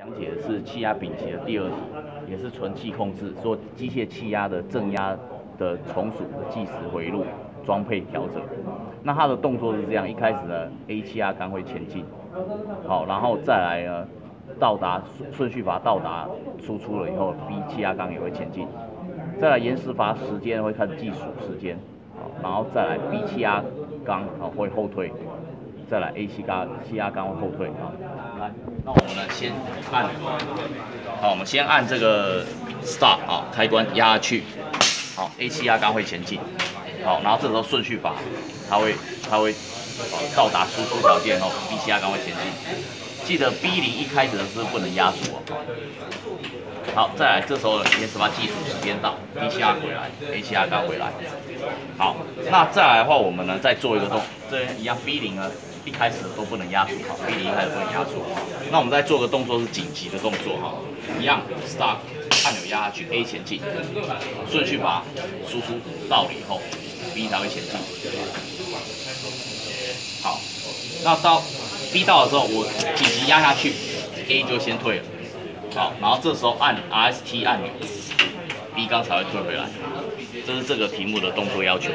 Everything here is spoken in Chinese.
讲解的是气压丙级的第2题，也是纯气控制，做机械气压的正压的从属的计时回路装配调整。那它的动作是这样，一开始呢 A 气压缸会前进，好，然后再来呢到达顺序阀到达输出了以后 ，B 气压缸也会前进，再来延时阀时间会开始计数时间，好，然后再来 B 气压缸会后退。再来 A 气压缸后退啊，来，那我们呢先按，好，我们先按这个 Start 啊，开关压下去，好 ，A 气压缸会前进，好，然后这时候顺序阀它会到达输出条件后 ，B 气压缸会前进，记得 B0一开始的时候不能压缩哦。好，再来，这时候延时阀计数时间到 ，B 气压回来 ，A 气压缸回来。好，那再来的话，我们呢再做一个这边一样 B0呢一开始都不能压缩，好 ，B0一开始不能压缩。那我们再做个动作是紧急的动作哈，一样 Start 按钮压下去 ，A 前进，顺序阀输出到了以后 ，B 才会前进。好，那到 B 到的时候，我紧急压下去 ，A 就先退了。好，然后这时候按 RST 按钮 ，B 缸才会退回来。这是这个题目的动作要求。